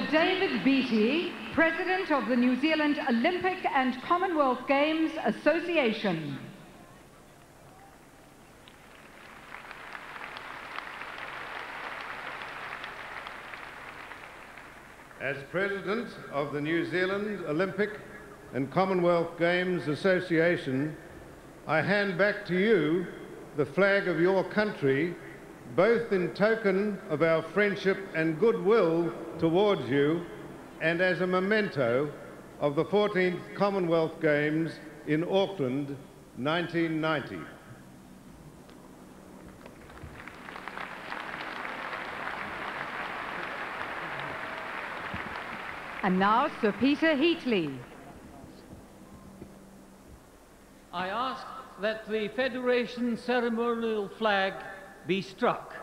Sir David Beattie, President of the New Zealand Olympic and Commonwealth Games Association. As President of the New Zealand Olympic and Commonwealth Games Association, I hand back to you the flag of your country, both in token of our friendship and goodwill towards you, and as a memento of the 14th Commonwealth Games in Auckland, 1990. And now Sir Peter Heatley. I ask that the Federation ceremonial flag be struck.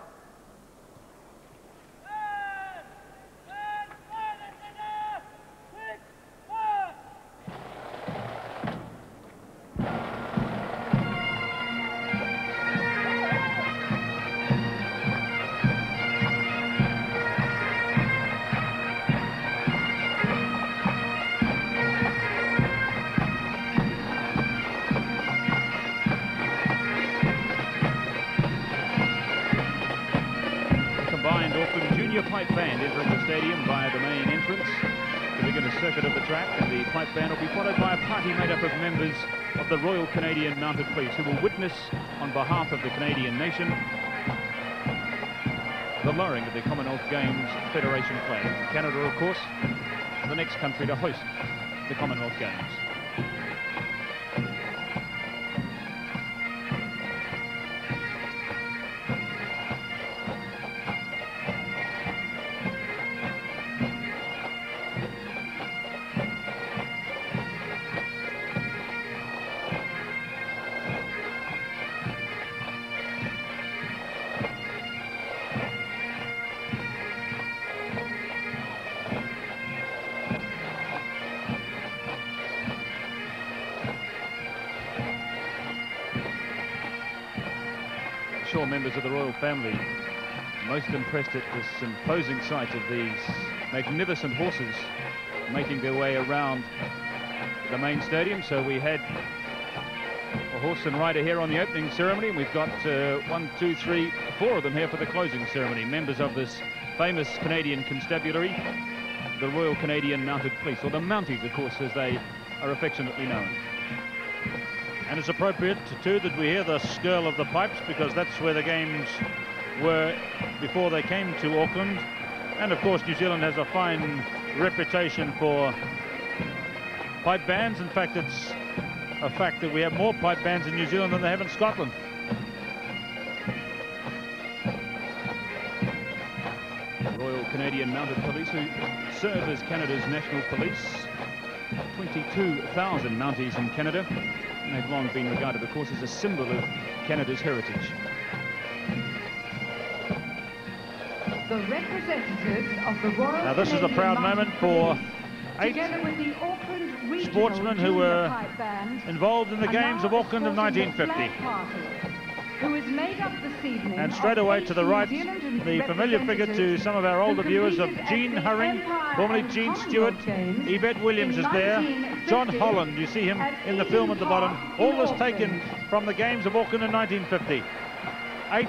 Pipe band entering the stadium via the main entrance to begin a circuit of the track, and the pipe band will be followed by a party made up of members of the Royal Canadian Mounted Police, who will witness on behalf of the Canadian nation the lowering of the Commonwealth Games Federation flag. Canada, of course, the next country to host the Commonwealth Games. Sure, members of the royal family most impressed at this imposing sight of these magnificent horses making their way around the main stadium. So we had a horse and rider here on the opening ceremony, and we've got 1, 2, 3, 4 of them here for the closing ceremony, members of this famous Canadian constabulary, the Royal Canadian Mounted Police, or the Mounties, of course, as they are affectionately known. And it's appropriate, too, that we hear the skirl of the pipes, because that's where the games were before they came to Auckland. And, of course, New Zealand has a fine reputation for pipe bands. In fact, it's a fact that we have more pipe bands in New Zealand than they have in Scotland. Royal Canadian Mounted Police, who serve as Canada's national police. 22,000 Mounties in Canada. And they've long been regarded, of course, as a symbol of Canada's heritage. The representatives of the Royal Now, this is a proud moment for 8 sportsmen who were involved in the Games of Auckland of 1950. Who is made up this evening. And straight away to the right, the familiar figure to some of our older viewers of Jean Hurring, formerly Jean Stewart. Yvette Williams is there. John Holland, you see him in the film at the bottom. All was taken from the Games of Auckland in 1950. 8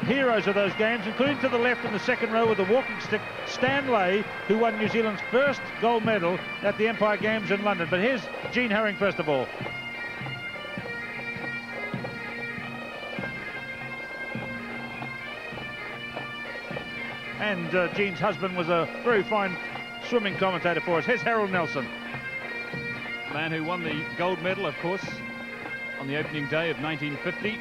heroes of those games, including to the left in the second row with the walking stick, Stan Lay, who won New Zealand's first gold medal at the Empire Games in London. But here's Jean Hurring first of all. And Jean's husband was a very fine swimming commentator for us. Here's Harold Nelson. The man who won the gold medal, of course, on the opening day of 1950.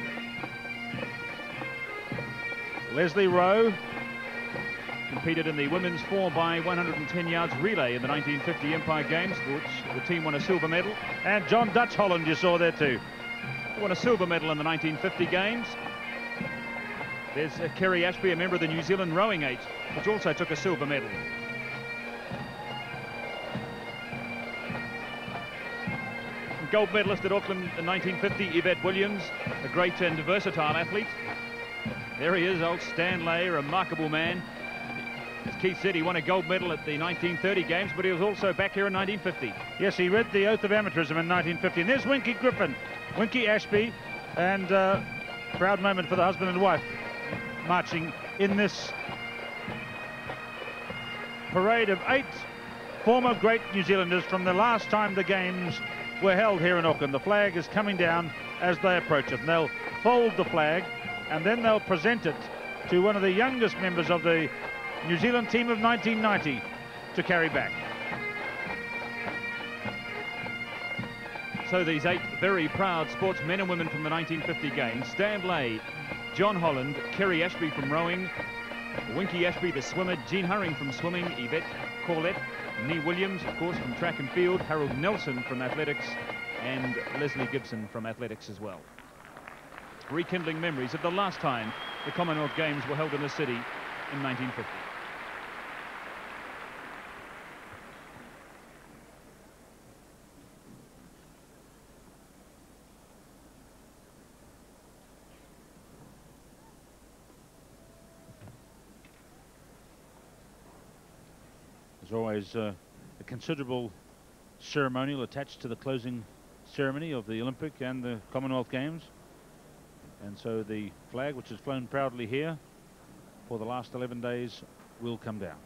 Leslie Rowe competed in the women's 4x110 yards relay in the 1950 Empire Games, for which the team won a silver medal. And John Dutch Holland you saw there too. Won a silver medal in the 1950 Games. There's Kerry Ashby, a member of the New Zealand Rowing 8, which also took a silver medal. Gold medalist at Auckland in 1950, Yvette Williams, a great and versatile athlete. There he is, old Stan Lay, a remarkable man. His Keith said he won a gold medal at the 1930 games, but he was also back here in 1950. Yes, he read the Oath of Amateurism in 1950. And there's Winky Griffin, Winky Ashby, and proud moment for the husband and wife marching in this parade of 8 former great New Zealanders from the last time the games were held here in Auckland. The flag is coming down as they approach it, and they'll fold the flag and then they'll present it to one of the youngest members of the New Zealand team of 1990 to carry back. So these 8 very proud sportsmen and women from the 1950 games: Stan Lay, John Holland, Kerry Ashby from rowing, Winky Ashby the swimmer, Jean Hurring from swimming, Yvette Corlett, Nee Williams, of course, from track and field, Harold Nelson from athletics, and Leslie Gibson from athletics as well. Rekindling memories of the last time the Commonwealth Games were held in the city in 1950. There's always a considerable ceremonial attached to the closing ceremony of the Olympic and the Commonwealth Games. And so the flag, which has flown proudly here for the last 11 days, will come down.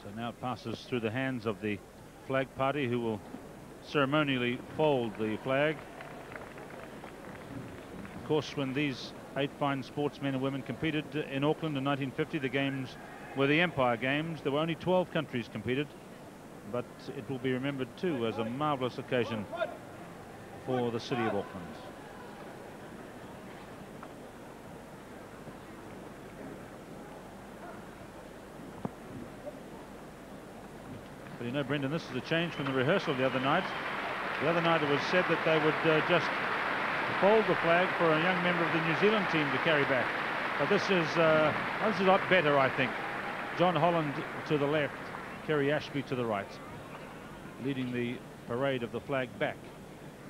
So now it passes through the hands of the flag party, who will ceremonially fold the flag. Of course, when these 8 fine sportsmen and women competed in Auckland in 1950, the games were the Empire Games. There were only 12 countries competed, but it will be remembered too as a marvellous occasion for the city of Auckland. But you know, Brendan, this is a change from the rehearsal the other night. The other night it was said that they would just fold the flag for a young member of the New Zealand team to carry back. But this is a lot better, I think. John Holland to the left, Kerry Ashby to the right, leading the parade of the flag back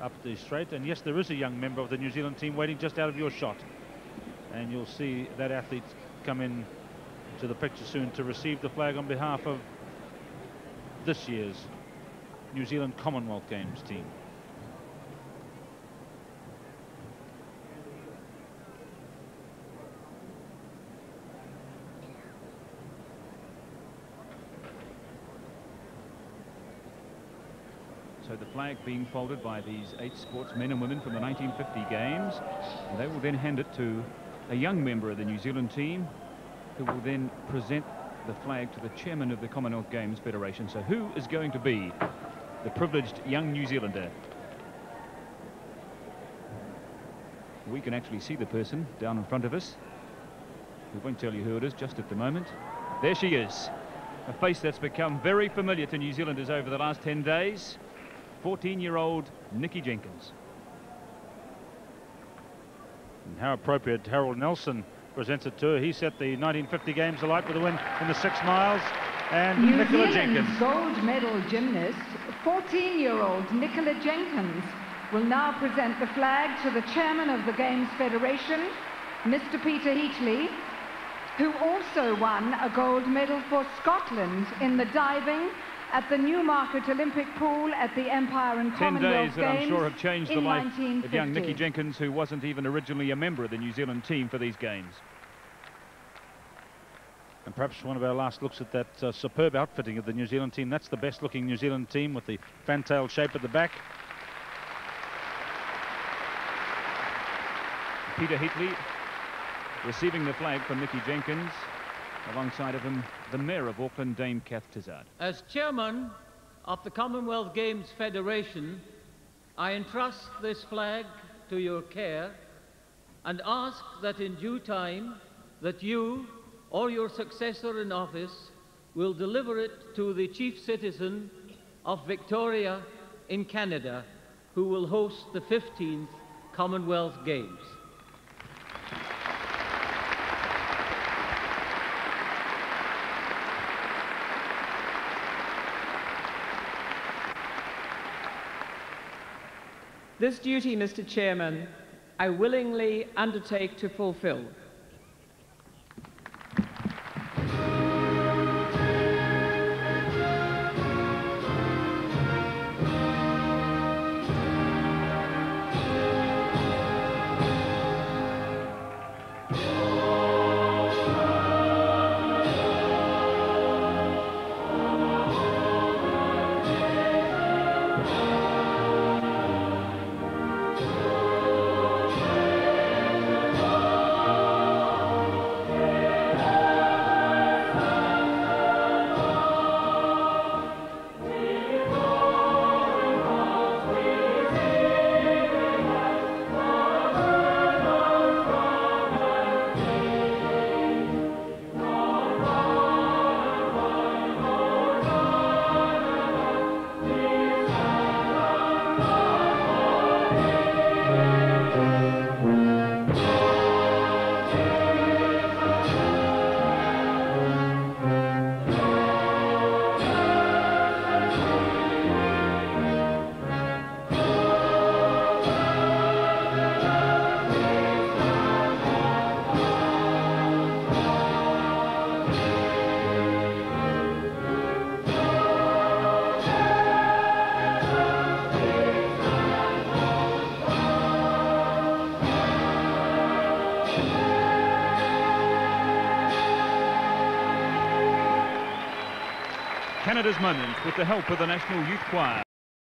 up the straight. And yes, there is a young member of the New Zealand team waiting just out of your shot. And you'll see that athlete come in to the picture soon to receive the flag on behalf of this year's New Zealand Commonwealth Games team. So the flag being folded by these 8 sportsmen and women from the 1950 games, and they will then hand it to a young member of the New Zealand team, who will then present the flag to the chairman of the Commonwealth Games Federation. So who is going to be the privileged young New Zealander? We can actually see the person down in front of us. We won't tell you who it is just at the moment. There she is, a face that's become very familiar to New Zealanders over the last 10 days. 14-year-old Nikki Jenkins. And how appropriate Harold Nelson presents it to her. He set the 1950 games alight with a win in the 6 miles. And New Nicola Zealand's Jenkins, gold medal gymnast, 14-year-old Nicola Jenkins, will now present the flag to the chairman of the Games Federation, Mr. Peter Heatley, who also won a gold medal for Scotland in the diving at the Newmarket Olympic Pool at the Empire and 10 Commonwealth days that I'm Games sure have changed the in life 1950. of young Nikki Jenkins, who wasn't even originally a member of the New Zealand team for these games. and perhaps one of our last looks at that superb outfitting of the New Zealand team. That's the best looking New Zealand team, with the fantail shape at the back Peter Heatley receiving the flag from Mickey Jenkins. Alongside of him, the Mayor of Auckland, Dame Kath Tizard. As chairman of the Commonwealth Games Federation, I entrust this flag to your care and ask that in due time that you or your successor in office will deliver it to the chief citizen of Victoria in Canada, who will host the 15th Commonwealth Games. This duty, Mr. Chairman, I willingly undertake to fulfill. Canada's moment with the help of the National Youth Choir.